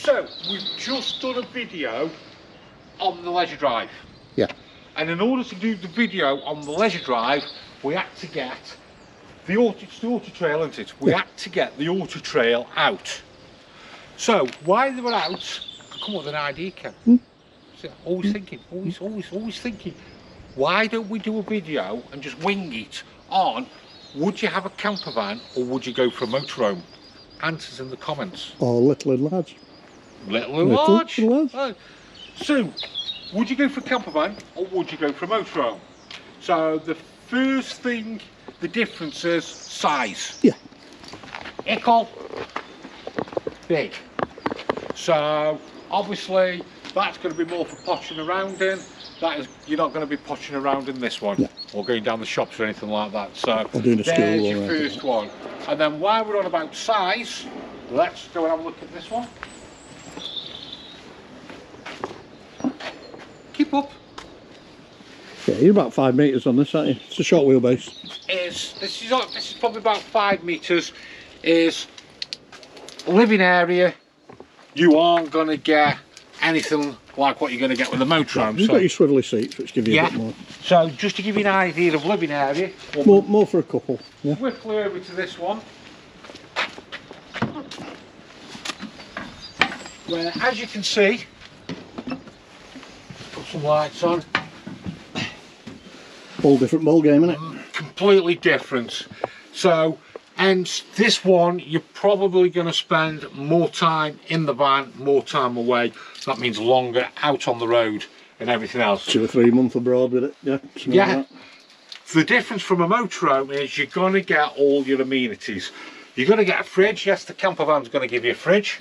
So, we've just done a video on the leisure drive. Yeah. And in order to do the video on the leisure drive, we had to get the auto trail, isn't it? We had to get the auto trail out. So, while they were out, I come up with an idea, Ken. So, always thinking, always thinking, why don't we do a video and just wing it on, would you have a camper van or would you go for a motorhome? Answers in the comments. Or little and large. Little and large. Large. So, would you go for a camper van or would you go for a motorhome? So, the first thing, the difference is size. Yeah. Ickle, big. So, obviously, that's going to be more for potching around in. That is, you're not going to be potching around in this one, or going down the shops or anything like that. So, there's your first one. And then while we're on about size, let's go and have a look at this one. Keep up. Yeah, you're about 5 metres on this, aren't you? It's a short wheelbase. This is probably about 5 metres. Is living area. You aren't going to get anything like what you're going to get with a motorhome. You've got your swivelly seats, which give you a bit more. So just to give you an idea of living area, more for a couple. Yeah. Swiftly over to this one, where, as you can see, put some lights on. All different ball game, isn't it? Completely different. So, and this one, you're probably going to spend more time in the van, more time away. That means longer out on the road and everything else. 2 or 3 months abroad with it, yeah. Yeah. Like the difference from a motorhome is you're going to get all your amenities. You're going to get a fridge. Yes, the campervan's going to give you a fridge.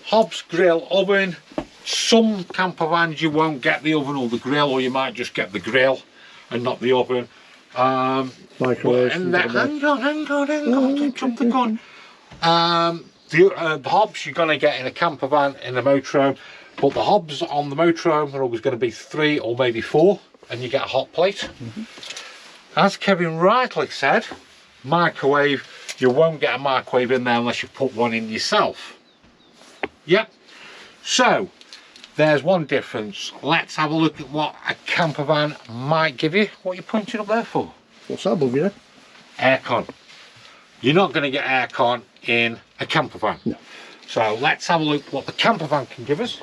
Hobs, grill, oven. Some campervans you won't get the oven or the grill, or you might just get the grill and not the oven. microwave. And hang on, don't jump the gun. The hobs you're going to get in a campervan, in a motorhome, but the hobs on the motorhome are always going to be 3 or maybe 4, and you get a hot plate. As Kevin rightly said, microwave, you won't get a microwave in there unless you put one in yourself. Yep. So there's one difference. Let's have a look at what a campervan might give you. What are you pointing up there for? What's that above you? Aircon. You're not going to get aircon in a campervan. No. So let's have a look what the campervan can give us.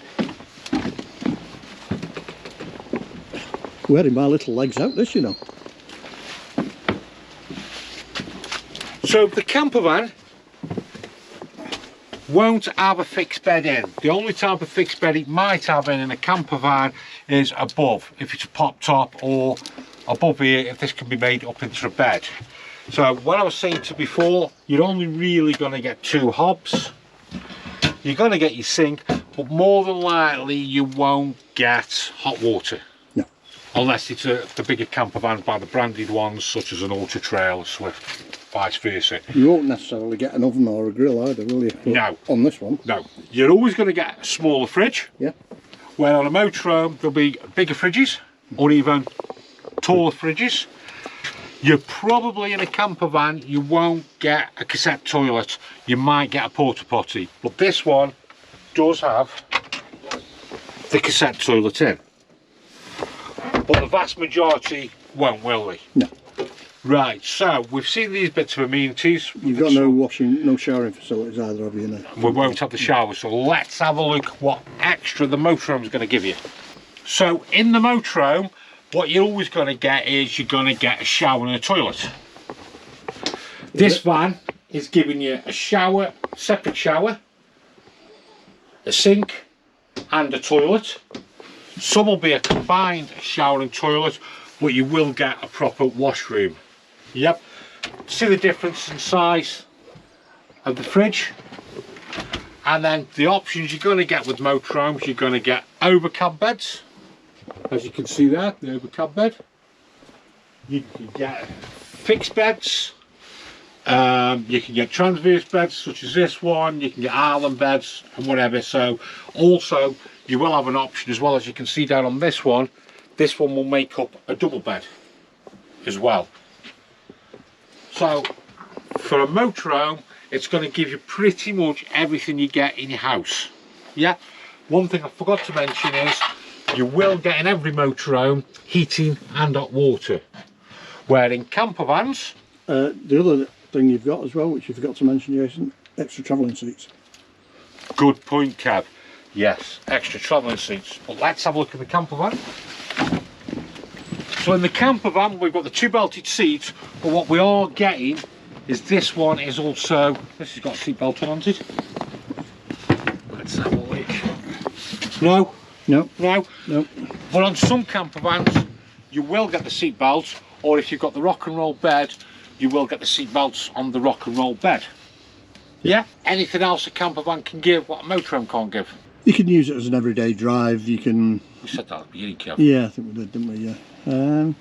Wearing my little legs out this, you know. So the campervan won't have a fixed bed in. The only type of fixed bed it might have in a campervan is above, if it's a pop top, or above here if this can be made up into a bed. So what I was saying to before, you're only really going to get 2 hobs. You're going to get your sink, but more than likely you won't get hot water. No. Unless it's the bigger campervans by the branded ones, such as an Auto Trail, a Swift, vice versa. You won't necessarily get an oven or a grill either, will you? No. On this one? No. You're always going to get a smaller fridge. Yeah. Where on a motorhome there'll be bigger fridges, or even taller fridges. You're probably in a camper van, you won't get a cassette toilet. You might get a porta potty, but this one does have the cassette toilet in. But the vast majority won't, will they? No. Right, so we've seen these bits of amenities. You've got no washing, no showering facilities either, have you? No. We won't have the shower, so let's have a look what extra the motorhome is going to give you. So in the motorhome, what you're always going to get is you're going to get a shower and a toilet. This van is giving you a shower, separate shower, a sink and a toilet. Some will be a combined shower and toilet, but you will get a proper washroom. Yep. See the difference in size of the fridge? And then the options you're going to get with motorhomes, you're going to get overcab beds. As you can see there, the overcab bed. You can get fixed beds. You can get transverse beds such as this one. You can get island beds and whatever. So also you will have an option as well, as you can see down on this one. This one will make up a double bed as well. So for a motorhome, it's going to give you pretty much everything you get in your house. Yeah. One thing I forgot to mention is you will get in every motorhome heating and hot water. Where in campervans, the other thing you've got as well, which you forgot to mention, Jason, extra travelling seats. good point, Kev. Yes, extra travelling seats. But let's have a look at the campervan. So in the campervan, we've got the 2 belted seats, but what we are getting is this one is also, this has got a seat belt on it. Let's have a look. No, No, no, no. but on some campervans you will get the seat belts, or if you've got the rock and roll bed, you will get the seat belts on the rock and roll bed. Yeah. Anything else a campervan can give what a motorhome can't give? You can use it as an everyday drive. You can. We said that at the beginning, Kev. Yeah, I think we did, didn't we? Yeah.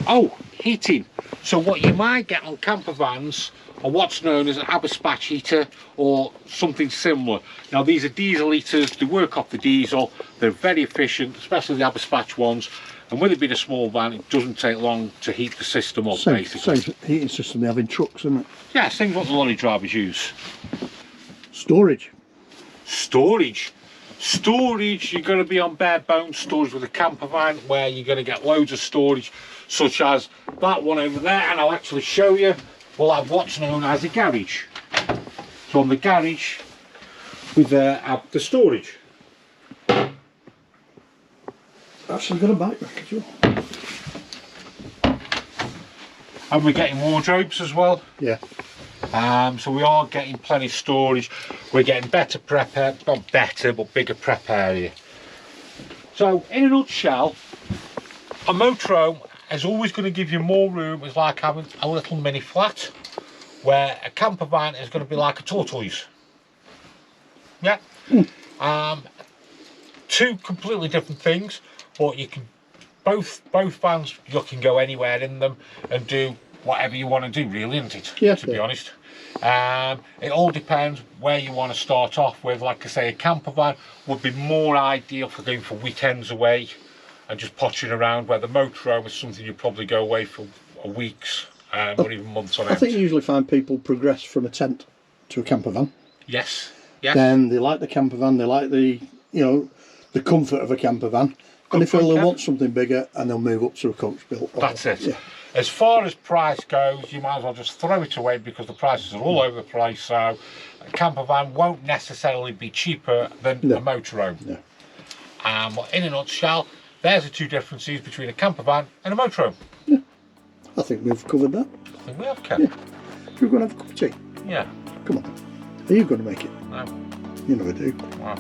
Oh, heating. So what you might get on campervans are what's known as an Abberspatch heater or something similar. Now these are diesel heaters, they work off the diesel, they're very efficient, especially the Abberspatch ones, and with it being a small van it doesn't take long to heat the system up, basically. Same heating system they have in trucks, isn't it? Yeah, same what the lorry drivers use. Storage. Storage, you're going to be on bare bones storage with a campervan, where you're going to get loads of storage, such as that one over there, and I'll actually show you. We'll have what's known as a garage. So on the garage, we have the storage. Actually got a bike rack as well. And we're getting wardrobes as well. Yeah. So we are getting plenty of storage. We're getting better prep area, not better, but bigger prep area. So in a nutshell, a motorhome is always going to give you more room. It's like having a little mini flat, where a campervan is going to be like a tortoise. Yeah. Two completely different things, but you can both vans, you can go anywhere in them and do whatever you want to do, really, isn't it? Yeah, to be honest. It all depends where you want to start off with. Like I say, a campervan would be more ideal for going for weekends away and just pottering around, where the motorhome is something you probably go away for weeks or even months on end. I think you usually find people progress from a tent to a campervan. Yes, yes. Then they like the campervan, they like the, you know, the comfort of a campervan, and they feel they want something bigger, and they'll move up to a coach built. That's it. Yeah. As far as price goes, you might as well just throw it away, because the prices are all over the place. So a campervan won't necessarily be cheaper than a motorhome. No. But in a nutshell, there's the two differences between a campervan and a motorhome. Yeah. I think we've covered that. I think we have, Ken. Yeah. We're going to have a cup of tea. Yeah. Come on. Are you going to make it? No. You never do. Well.